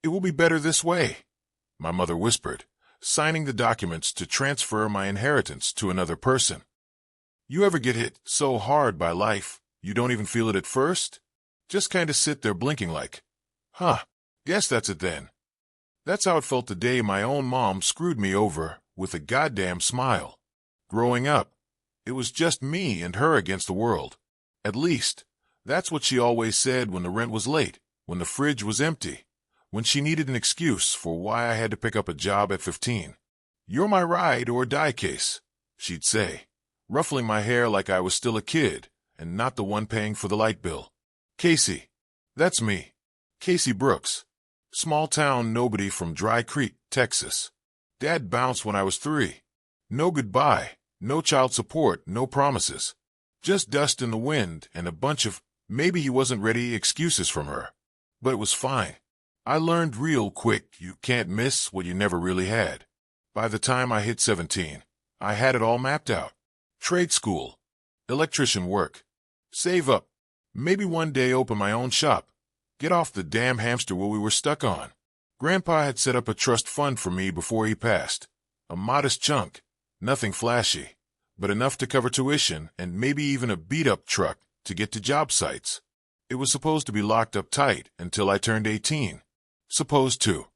"It will be better this way," my mother whispered, signing the documents to transfer my inheritance to another person. You ever get hit so hard by life, you don't even feel it at first? Just kind of sit there blinking like, huh, guess that's it then. That's how it felt the day my own mom screwed me over with a goddamn smile. Growing up, it was just me and her against the world. At least, that's what she always said when the rent was late, when the fridge was empty, when she needed an excuse for why I had to pick up a job at 15. "You're my ride or die case," she'd say, ruffling my hair like I was still a kid and not the one paying for the light bill. Casey. That's me. Casey Brooks. Small town nobody from Dry Creek, Texas. Dad bounced when I was 3. No goodbye, no child support, no promises. Just dust in the wind and a bunch of maybe he wasn't ready excuses from her. But it was fine. I learned real quick you can't miss what you never really had. By the time I hit 17, I had it all mapped out. Trade school, electrician work, save up, maybe one day open my own shop, get off the damn hamster wheel we were stuck on. Grandpa had set up a trust fund for me before he passed. A modest chunk, nothing flashy, but enough to cover tuition and maybe even a beat-up truck to get to job sites. It was supposed to be locked up tight until I turned 18. Supposed to.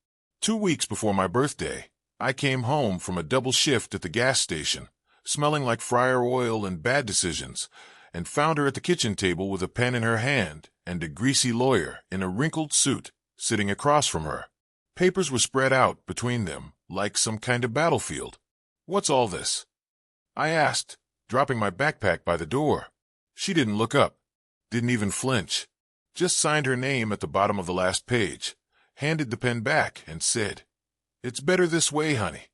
2 weeks before my birthday, I came home from a double shift at the gas station, smelling like fryer oil and bad decisions, and found her at the kitchen table with a pen in her hand and a greasy lawyer in a wrinkled suit sitting across from her. Papers were spread out between them like some kind of battlefield. "What's all this?" I asked, dropping my backpack by the door. She didn't look up, didn't even flinch, just signed her name at the bottom of the last page, handed the pen back, and said, "It's better this way, honey."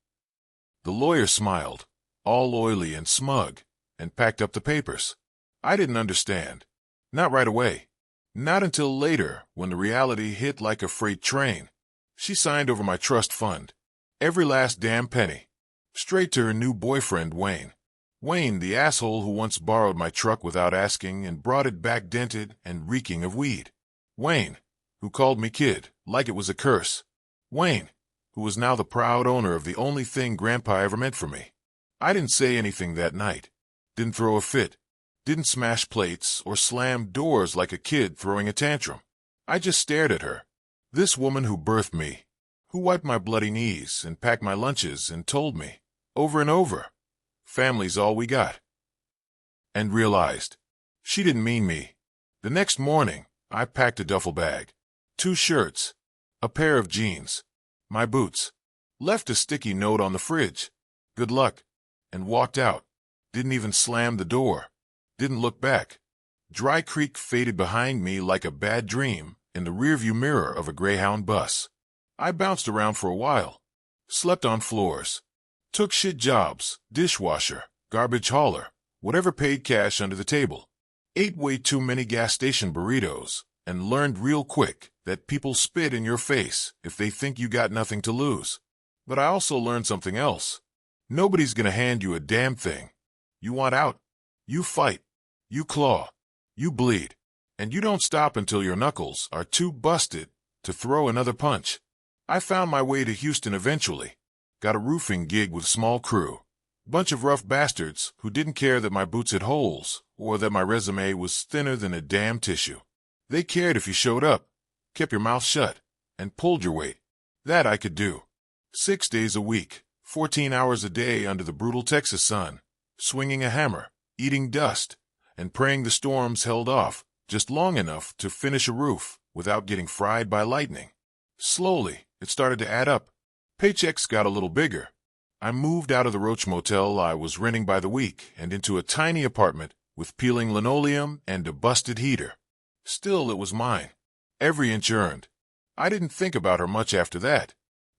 The lawyer smiled, all oily and smug, and packed up the papers. I didn't understand. Not right away. Not until later, when the reality hit like a freight train. She signed over my trust fund. Every last damn penny. Straight to her new boyfriend, Wayne. Wayne, the asshole who once borrowed my truck without asking and brought it back dented and reeking of weed. Wayne, who called me kid, like it was a curse. Wayne, who was now the proud owner of the only thing Grandpa ever meant for me. I didn't say anything that night. Didn't throw a fit. Didn't smash plates or slam doors like a kid throwing a tantrum. I just stared at her. This woman who birthed me, who wiped my bloody knees and packed my lunches and told me, over and over, family's all we got. And realized, she didn't mean me. The next morning, I packed a duffel bag, 2 shirts, a pair of jeans, my boots, left a sticky note on the fridge, good luck, and walked out. Didn't even slam the door. Didn't look back. Dry Creek faded behind me like a bad dream in the rearview mirror of a Greyhound bus. I bounced around for a while. Slept on floors. Took shit jobs, dishwasher, garbage hauler, whatever paid cash under the table. Ate way too many gas station burritos, and learned real quick that people spit in your face if they think you got nothing to lose. But I also learned something else. Nobody's gonna hand you a damn thing. You want out? You fight. You claw. You bleed. And you don't stop until your knuckles are too busted to throw another punch. I found my way to Houston eventually. Got a roofing gig with a small crew. Bunch of rough bastards who didn't care that my boots had holes or that my resume was thinner than a damn tissue. They cared if you showed up, kept your mouth shut, and pulled your weight. That I could do. 6 days a week, 14 hours a day under the brutal Texas sun, swinging a hammer, eating dust, and praying the storms held off just long enough to finish a roof without getting fried by lightning. Slowly, it started to add up. Paychecks got a little bigger. I moved out of the Roach Motel I was renting by the week and into a tiny apartment with peeling linoleum and a busted heater. Still, it was mine. Every inch earned. I didn't think about her much after that.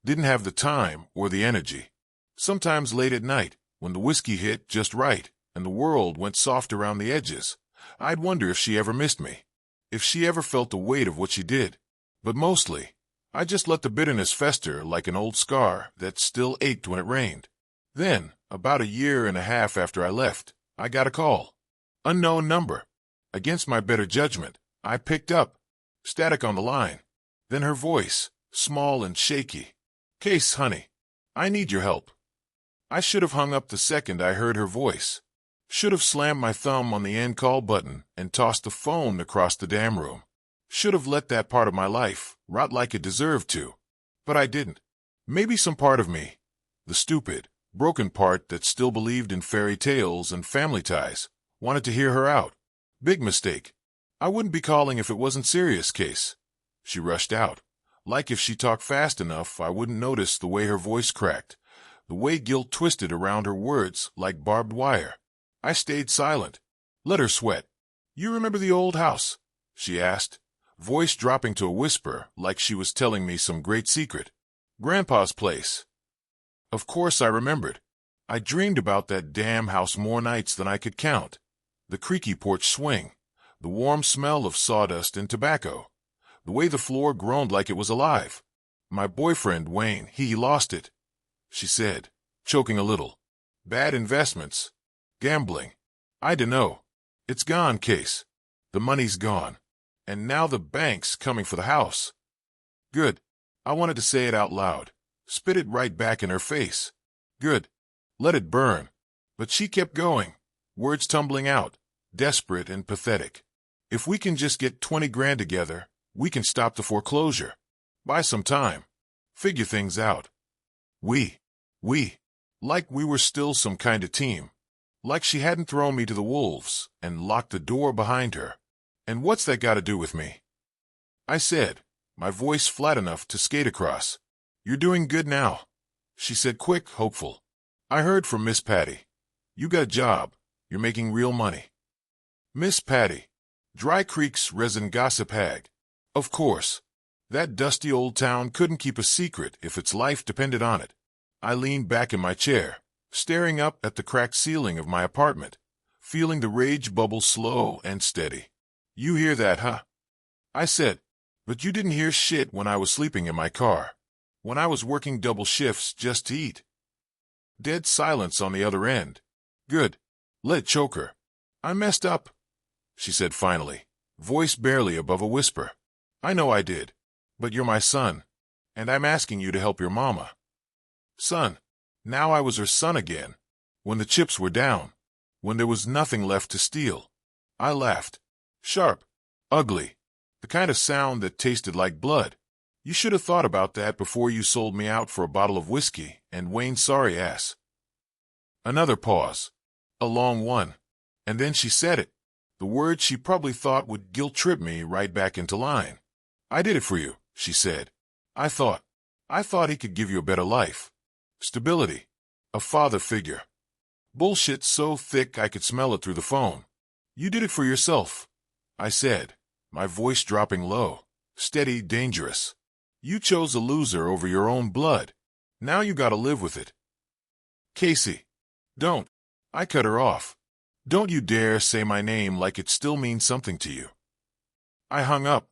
Didn't have the time or the energy. Sometimes late at night, when the whiskey hit just right and the world went soft around the edges, I'd wonder if she ever missed me, if she ever felt the weight of what she did. But mostly, I just let the bitterness fester like an old scar that still ached when it rained. Then, about 1.5 years after I left, I got a call. Unknown number. Against my better judgment, I picked up. Static on the line. Then her voice, small and shaky. "Case, honey, I need your help." I should have hung up the second I heard her voice. Should have slammed my thumb on the end call button and tossed the phone across the damn room. Should have let that part of my life rot like it deserved to. But I didn't. Maybe some part of me, the stupid, broken part that still believed in fairy tales and family ties, wanted to hear her out. Big mistake. I wouldn't be calling if it wasn't serious, Case. She rushed out. Like if she talked fast enough, I wouldn't notice the way her voice cracked, the way guilt twisted around her words like barbed wire. I stayed silent. Let her sweat. "You remember the old house?" she asked, voice dropping to a whisper like she was telling me some great secret. "Grandpa's place." Of course I remembered. I dreamed about that damn house more nights than I could count. The creaky porch swing, the warm smell of sawdust and tobacco, the way the floor groaned like it was alive. "My boyfriend, Wayne, he lost it," she said, choking a little. "Bad investments. Gambling. I dunno. It's gone, Case. The money's gone. And now the bank's coming for the house." Good. I wanted to say it out loud. Spit it right back in her face. Good. Let it burn. But she kept going, words tumbling out, desperate and pathetic. "If we can just get 20 grand together, we can stop the foreclosure. Buy some time. Figure things out." We. Like we were still some kind of team. Like she hadn't thrown me to the wolves and locked the door behind her. "And what's that got to do with me?" I said, my voice flat enough to skate across. "You're doing good now," she said, quick, hopeful. "I heard from Miss Patty. You got a job. You're making real money." Miss Patty. Dry Creek's resident gossip hag. Of course. That dusty old town couldn't keep a secret if its life depended on it. I leaned back in my chair, staring up at the cracked ceiling of my apartment, feeling the rage bubble slow and steady. "You hear that, huh?" I said. "But you didn't hear shit when I was sleeping in my car, when I was working double shifts just to eat." Dead silence on the other end. Good. Let choke her. "I messed up," she said finally, voice barely above a whisper. "I know I did. But you're my son, and I'm asking you to help your mama." Son. Now I was her son again. When the chips were down. When there was nothing left to steal. I laughed. Sharp. Ugly. The kind of sound that tasted like blood. "You should have thought about that before you sold me out for a bottle of whiskey and Wayne's sorry ass." Another pause. A long one. And then she said it. The word she probably thought would guilt-trip me right back into line. "I did it for you," she said. I thought he could give you a better life. Stability. A father figure." Bullshit so thick I could smell it through the phone. "You did it for yourself," I said, my voice dropping low, steady, dangerous. "You chose a loser over your own blood. Now you gotta live with it." "Casey, don't." I cut her off. "Don't you dare say my name like it still means something to you." I hung up.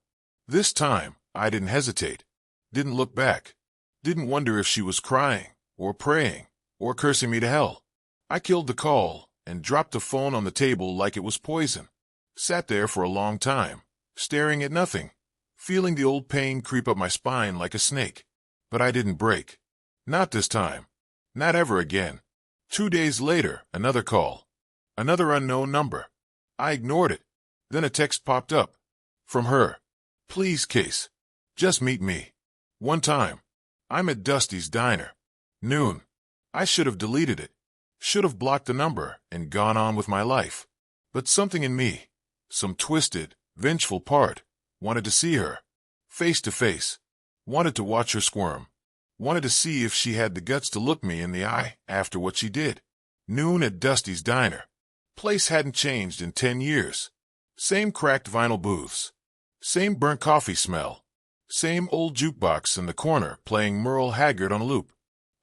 This time, I didn't hesitate. Didn't look back. Didn't wonder if she was crying, or praying, or cursing me to hell. I killed the call and dropped the phone on the table like it was poison. Sat there for a long time, staring at nothing, feeling the old pain creep up my spine like a snake. But I didn't break. Not this time. Not ever again. 2 days later, another call. Another unknown number. I ignored it. Then a text popped up. From her. "Please, Case. Just meet me. One time. I'm at Dusty's Diner. Noon." I should have deleted it. Should have blocked the number and gone on with my life. But something in me, some twisted, vengeful part, wanted to see her. Face to face. Wanted to watch her squirm. Wanted to see if she had the guts to look me in the eye after what she did. Noon at Dusty's Diner. Place hadn't changed in 10 years. Same cracked vinyl booths. Same burnt coffee smell. Same old jukebox in the corner playing Merle Haggard on a loop.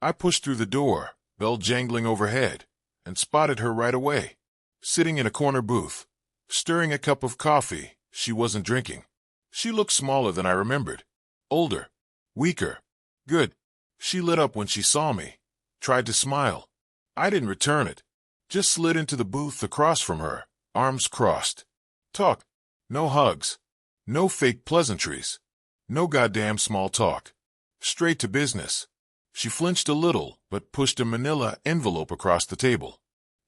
I pushed through the door, bell jangling overhead, and spotted her right away. Sitting in a corner booth, stirring a cup of coffee she wasn't drinking. She looked smaller than I remembered. Older. Weaker. Good. She lit up when she saw me. Tried to smile. I didn't return it. Just slid into the booth across from her, arms crossed. Talk. No hugs. No fake pleasantries. No goddamn small talk. Straight to business. She flinched a little, but pushed a manila envelope across the table.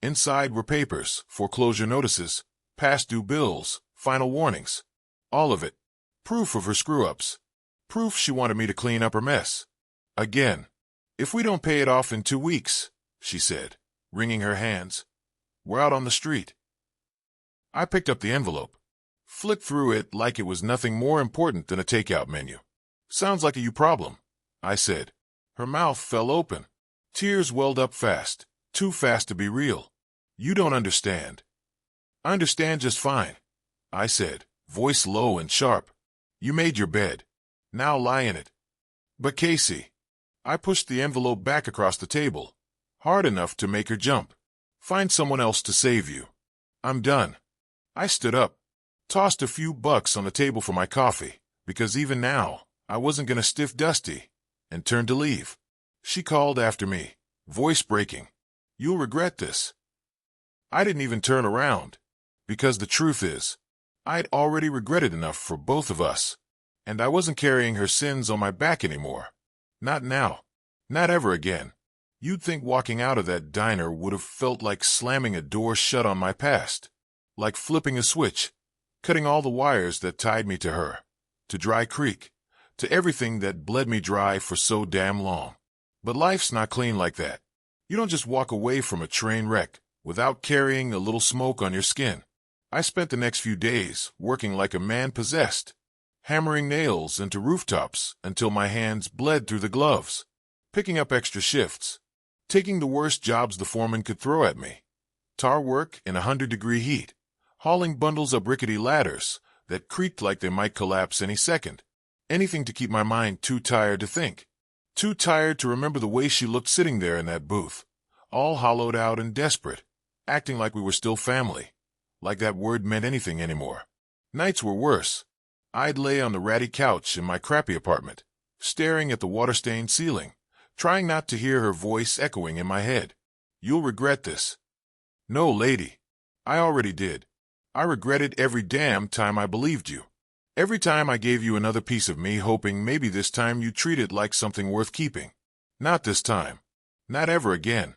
Inside were papers, foreclosure notices, past due bills, final warnings. All of it. Proof of her screw-ups. Proof she wanted me to clean up her mess. Again. If we don't pay it off in 2 weeks, she said, wringing her hands, we're out on the street. I picked up the envelope, flicked through it like it was nothing more important than a takeout menu. Sounds like a you problem, I said. Her mouth fell open. Tears welled up fast, too fast to be real. You don't understand. I understand just fine, I said, voice low and sharp. You made your bed. Now lie in it. But Casey. I pushed the envelope back across the table, hard enough to make her jump. Find someone else to save you. I'm done. I stood up, tossed a few bucks on the table for my coffee, because even now, I wasn't going to stiff Dusty, and turned to leave. She called after me, voice breaking. You'll regret this. I didn't even turn around, because the truth is, I'd already regretted enough for both of us, and I wasn't carrying her sins on my back anymore. Not now. Not ever again. You'd think walking out of that diner would have felt like slamming a door shut on my past. Like flipping a switch, cutting all the wires that tied me to her, to Dry Creek, to everything that bled me dry for so damn long. But life's not clean like that. You don't just walk away from a train wreck without carrying a little smoke on your skin. I spent the next few days working like a man possessed, hammering nails into rooftops until my hands bled through the gloves, picking up extra shifts, taking the worst jobs the foreman could throw at me. Tar work in 100-degree heat, hauling bundles up rickety ladders that creaked like they might collapse any second. Anything to keep my mind too tired to think. Too tired to remember the way she looked sitting there in that booth, all hollowed out and desperate, acting like we were still family, like that word meant anything anymore. Nights were worse. I'd lay on the ratty couch in my crappy apartment, staring at the water-stained ceiling, trying not to hear her voice echoing in my head. You'll regret this. No, lady. I already did. I regretted every damn time I believed you. Every time I gave you another piece of me, hoping maybe this time you'd treat it like something worth keeping. Not this time. Not ever again.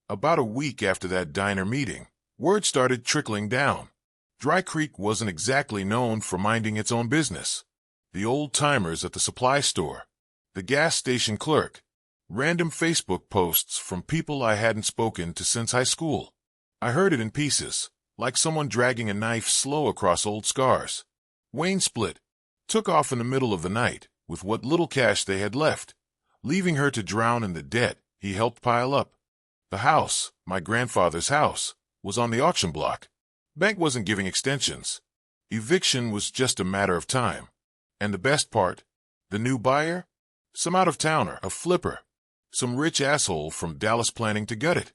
About a week after that diner meeting, word started trickling down. Dry Creek wasn't exactly known for minding its own business. The old-timers at the supply store, the gas station clerk, random Facebook posts from people I hadn't spoken to since high school. I heard it in pieces, like someone dragging a knife slow across old scars. Wayne split, took off in the middle of the night with what little cash they had left, leaving her to drown in the debt he helped pile up. The house, my grandfather's house, was on the auction block. Bank wasn't giving extensions. Eviction was just a matter of time. And the best part, the new buyer? Some out-of-towner, a flipper. Some rich asshole from Dallas planning to gut it.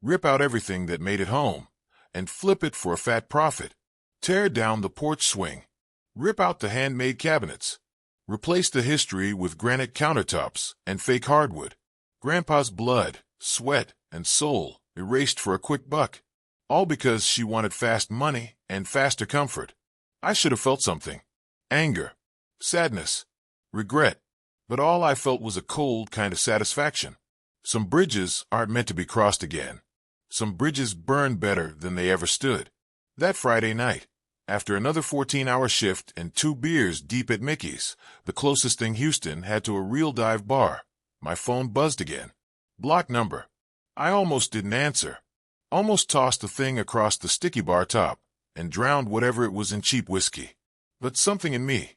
Rip out everything that made it home, and flip it for a fat profit. Tear down the porch swing. Rip out the handmade cabinets. Replace the history with granite countertops and fake hardwood. Grandpa's blood, sweat, and soul erased for a quick buck. All because she wanted fast money and faster comfort. I should have felt something. Anger, sadness, regret. But all I felt was a cold kind of satisfaction. Some bridges aren't meant to be crossed again. Some bridges burn better than they ever stood. That Friday night, after another 14-hour shift and 2 beers deep at Mickey's, the closest thing Houston had to a real dive bar, my phone buzzed again. Block number. I almost didn't answer. Almost tossed the thing across the sticky bar top and drowned whatever it was in cheap whiskey. But something in me,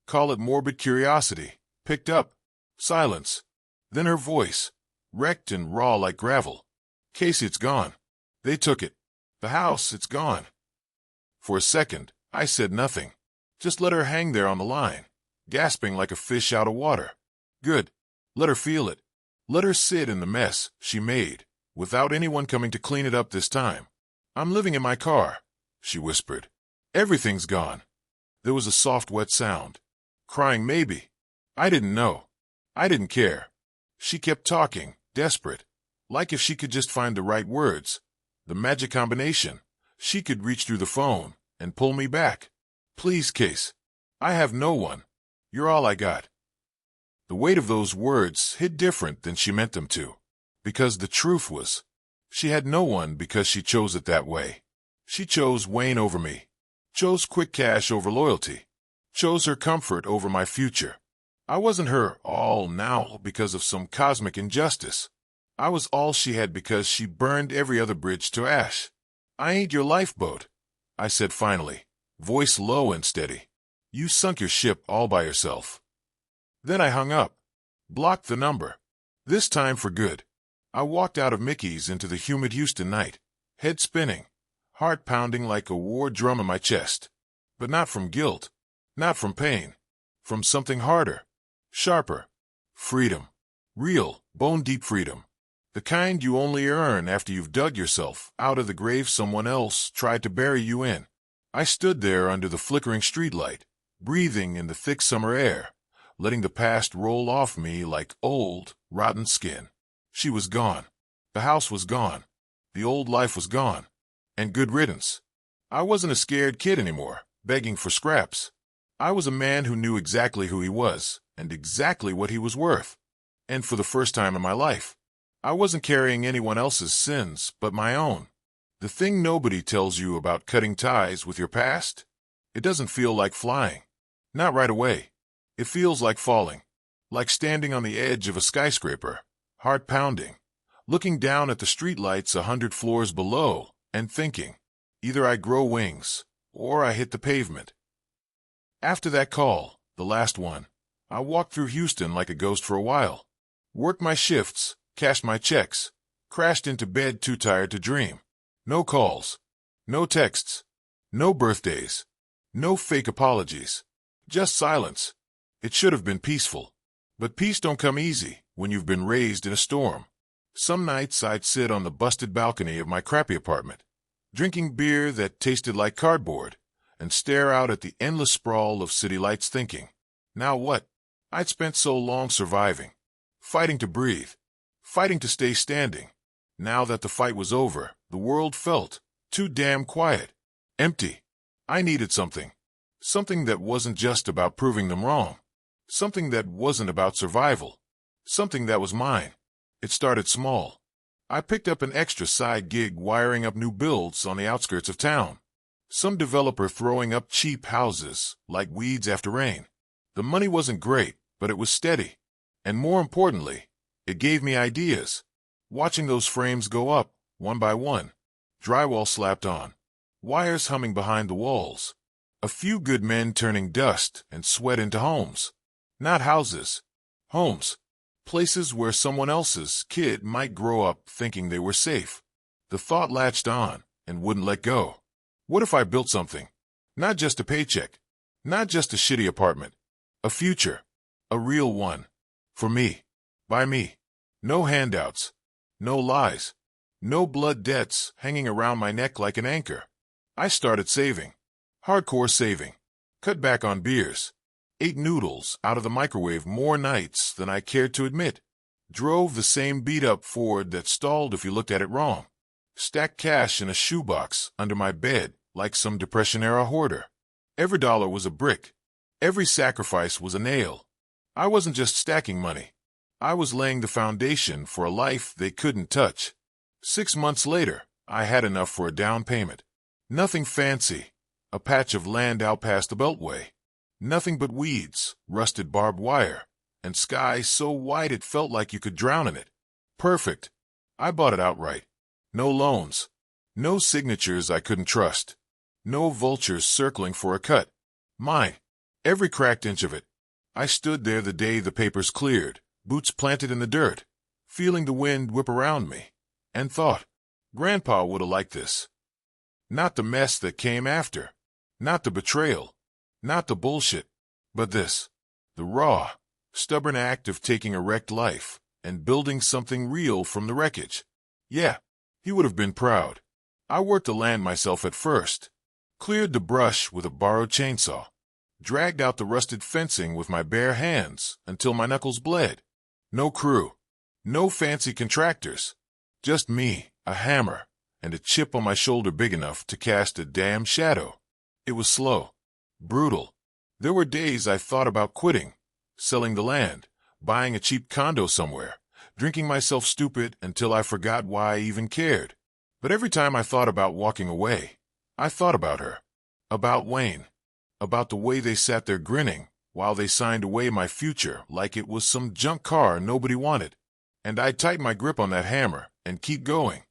call it morbid curiosity, picked up. Silence. Then her voice, wrecked and raw like gravel. Casey, it's gone. They took it. The house, it's gone. For a second, I said nothing. Just let her hang there on the line, gasping like a fish out of water. Good. Let her feel it. Let her sit in the mess she made, without anyone coming to clean it up this time. I'm living in my car, she whispered. Everything's gone. There was a soft, wet sound. Crying, maybe. I didn't know. I didn't care. She kept talking, desperate, like if she could just find the right words, the magic combination, she could reach through the phone and pull me back. Please, Case. I have no one. You're all I got. The weight of those words hit different than she meant them to. Because the truth was, she had no one because she chose it that way. She chose Wayne over me, chose quick cash over loyalty, chose her comfort over my future. I wasn't her all now because of some cosmic injustice. I was all she had because she burned every other bridge to ash. I ain't your lifeboat, I said finally, voice low and steady. You sunk your ship all by yourself. Then I hung up, blocked the number. This time for good. I walked out of Mickey's into the humid Houston night, head spinning, heart pounding like a war drum in my chest. But not from guilt, not from pain, from something harder, sharper. Freedom. Real, bone-deep freedom. The kind you only earn after you've dug yourself out of the grave someone else tried to bury you in. I stood there under the flickering streetlight, breathing in the thick summer air, letting the past roll off me like old, rotten skin. She was gone. The house was gone. The old life was gone. And good riddance. I wasn't a scared kid anymore, begging for scraps. I was a man who knew exactly who he was, and exactly what he was worth. And for the first time in my life, I wasn't carrying anyone else's sins but my own. The thing nobody tells you about cutting ties with your past? It doesn't feel like flying. Not right away. It feels like falling. Like standing on the edge of a skyscraper, heart pounding, looking down at the streetlights 100 floors below and thinking, either I grow wings or I hit the pavement. After that call, the last one, I walked through Houston like a ghost for a while. Worked my shifts, cashed my checks, crashed into bed too tired to dream. No calls, no texts, no birthdays, no fake apologies, just silence. It should have been peaceful, but peace don't come easy when you've been raised in a storm. Some nights I'd sit on the busted balcony of my crappy apartment, drinking beer that tasted like cardboard, and stare out at the endless sprawl of city lights thinking, now what? I'd spent so long surviving, fighting to breathe, fighting to stay standing. Now that the fight was over, the world felt too damn quiet, empty. I needed something. Something that wasn't just about proving them wrong. Something that wasn't about survival. Something that was mine. It started small. I picked up an extra side gig wiring up new builds on the outskirts of town. Some developer throwing up cheap houses like weeds after rain. The money wasn't great, but it was steady. And more importantly, it gave me ideas. Watching those frames go up, one by one. Drywall slapped on. Wires humming behind the walls. A few good men turning dust and sweat into homes. Not houses. Homes. Places where someone else's kid might grow up thinking they were safe. The thought latched on and wouldn't let go. What if I built something? Not just a paycheck. Not just a shitty apartment. A future. A real one. For me. By me. No handouts. No lies. No blood debts hanging around my neck like an anchor. I started saving. Hardcore saving. Cut back on beers. Ate noodles out of the microwave more nights than I cared to admit. Drove the same beat-up Ford that stalled if you looked at it wrong. Stacked cash in a shoebox under my bed like some Depression-era hoarder. Every dollar was a brick. Every sacrifice was a nail. I wasn't just stacking money. I was laying the foundation for a life they couldn't touch. 6 months later, I had enough for a down payment. Nothing fancy. A patch of land out past the Beltway. Nothing but weeds, rusted barbed wire, and sky so wide it felt like you could drown in it. Perfect. I bought it outright. No loans. No signatures I couldn't trust. No vultures circling for a cut. Mine. Every cracked inch of it. I stood there the day the papers cleared, boots planted in the dirt, feeling the wind whip around me, and thought, Grandpa would have liked this. Not the mess that came after. Not the betrayal. Not the bullshit. But this. The raw, stubborn act of taking a wrecked life and building something real from the wreckage. Yeah, he would have been proud. I worked the land myself at first. Cleared the brush with a borrowed chainsaw. Dragged out the rusted fencing with my bare hands until my knuckles bled. No crew. No fancy contractors. Just me, a hammer, and a chip on my shoulder big enough to cast a damn shadow. It was slow. Brutal. There were days I thought about quitting, selling the land, buying a cheap condo somewhere, drinking myself stupid until I forgot why I even cared. But every time I thought about walking away, I thought about her, about Wayne, about the way they sat there grinning while they signed away my future like it was some junk car nobody wanted. And I'd tighten my grip on that hammer and keep going.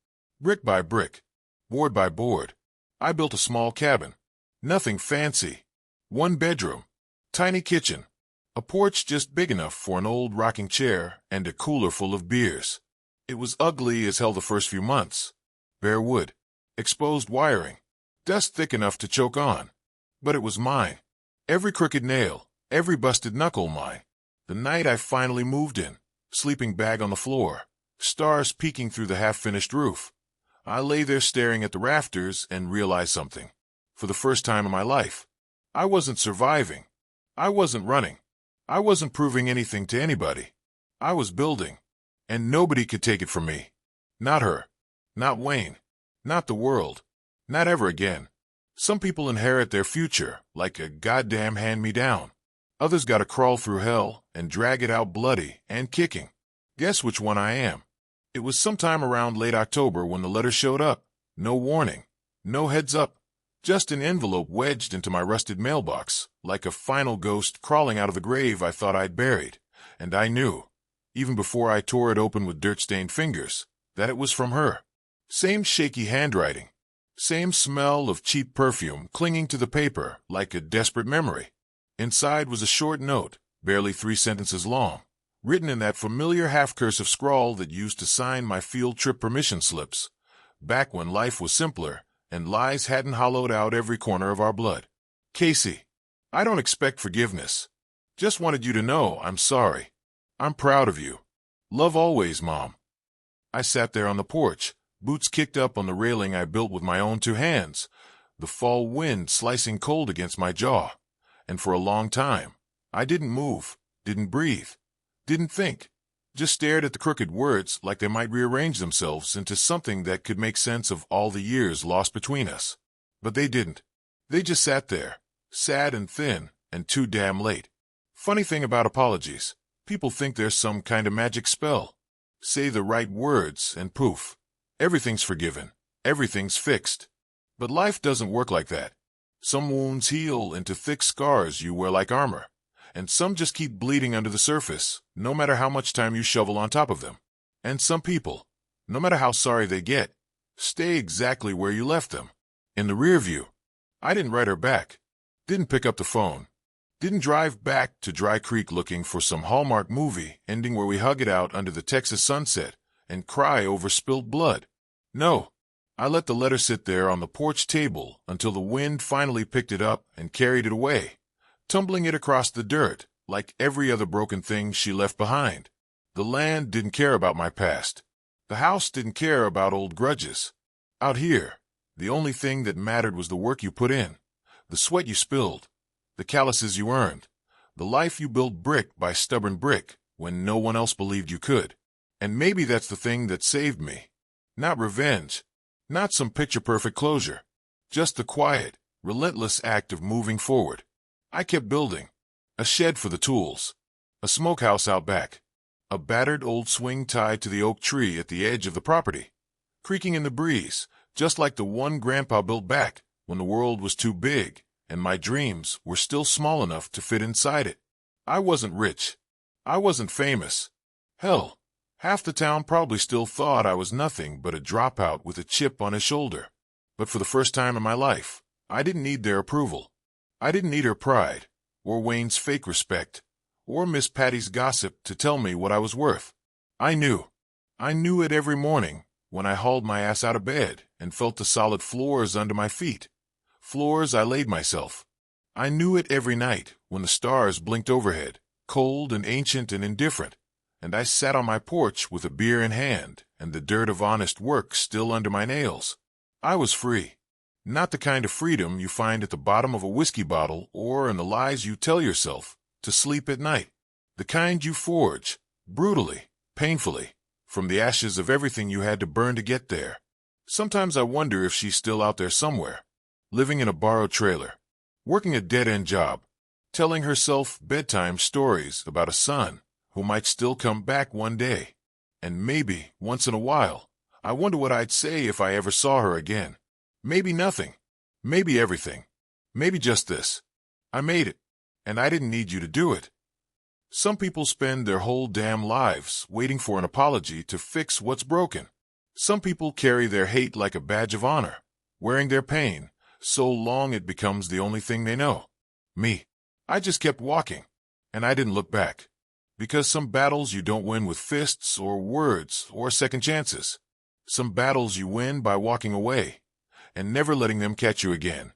Brick by brick, board by board, I built a small cabin. Nothing fancy. 1 bedroom, tiny kitchen, a porch just big enough for an old rocking chair, and a cooler full of beers. It was ugly as hell the first few months. Bare wood, exposed wiring, dust thick enough to choke on. But it was mine. Every crooked nail, every busted knuckle mine. The night I finally moved in, sleeping bag on the floor, stars peeking through the half-finished roof, I lay there staring at the rafters and realized something. For the first time in my life, I wasn't surviving. I wasn't running. I wasn't proving anything to anybody. I was building, and nobody could take it from me. Not her. Not Wayne. Not the world. Not ever again. Some people inherit their future like a goddamn hand-me-down. Others gotta crawl through hell and drag it out bloody and kicking. Guess which one I am? It was sometime around late October when the letter showed up. No warning. No heads up. Just an envelope wedged into my rusted mailbox, like a final ghost crawling out of the grave I thought I'd buried. And I knew, even before I tore it open with dirt-stained fingers, that it was from her. Same shaky handwriting. Same smell of cheap perfume clinging to the paper like a desperate memory. Inside was a short note, barely 3 sentences long, written in that familiar half-cursive scrawl that used to sign my field trip permission slips, back when life was simpler and lies hadn't hollowed out every corner of our blood. Casey, I don't expect forgiveness. Just wanted you to know I'm sorry. I'm proud of you. Love always, Mom. I sat there on the porch, boots kicked up on the railing I built with my own 2 hands, the fall wind slicing cold against my jaw. And for a long time, I didn't move, didn't breathe, didn't think, just stared at the crooked words like they might rearrange themselves into something that could make sense of all the years lost between us. But they didn't. They just sat there, sad and thin and too damn late. Funny thing about apologies, people think there's some kind of magic spell. Say the right words and poof, everything's forgiven, everything's fixed. But life doesn't work like that. Some wounds heal into thick scars you wear like armor, and some just keep bleeding under the surface, no matter how much time you shovel on top of them. And some people, no matter how sorry they get, stay exactly where you left them, in the rear view. I didn't write her back, didn't pick up the phone, didn't drive back to Dry Creek looking for some Hallmark movie ending where we hug it out under the Texas sunset and cry over spilled blood. No. I let the letter sit there on the porch table until the wind finally picked it up and carried it away, tumbling it across the dirt like every other broken thing she left behind. The land didn't care about my past. The house didn't care about old grudges. Out here, the only thing that mattered was the work you put in, the sweat you spilled, the calluses you earned, the life you built brick by stubborn brick when no one else believed you could. And maybe that's the thing that saved me. Not revenge. Not some picture-perfect closure. Just the quiet, relentless act of moving forward. I kept building. A shed for the tools. A smokehouse out back. A battered old swing tied to the oak tree at the edge of the property. Creaking in the breeze, just like the one Grandpa built back when the world was too big and my dreams were still small enough to fit inside it. I wasn't rich. I wasn't famous. Hell, half the town probably still thought I was nothing but a dropout with a chip on his shoulder. But for the first time in my life, I didn't need their approval. I didn't need her pride, or Wayne's fake respect, or Miss Patty's gossip to tell me what I was worth. I knew. I knew it every morning when I hauled my ass out of bed and felt the solid floors under my feet. Floors I laid myself. I knew it every night when the stars blinked overhead, cold and ancient and indifferent, and I sat on my porch with a beer in hand and the dirt of honest work still under my nails. I was free. Not the kind of freedom you find at the bottom of a whiskey bottle or in the lies you tell yourself to sleep at night. The kind you forge, brutally, painfully, from the ashes of everything you had to burn to get there. Sometimes I wonder if she's still out there somewhere, living in a borrowed trailer, working a dead-end job, telling herself bedtime stories about a son who might still come back one day. And maybe, once in a while, I wonder what I'd say if I ever saw her again. Maybe nothing. Maybe everything. Maybe just this. I made it, and I didn't need you to do it. Some people spend their whole damn lives waiting for an apology to fix what's broken. Some people carry their hate like a badge of honor, wearing their pain so long it becomes the only thing they know. Me, I just kept walking, and I didn't look back. Because some battles you don't win with fists or words or second chances. Some battles you win by walking away and never letting them catch you again.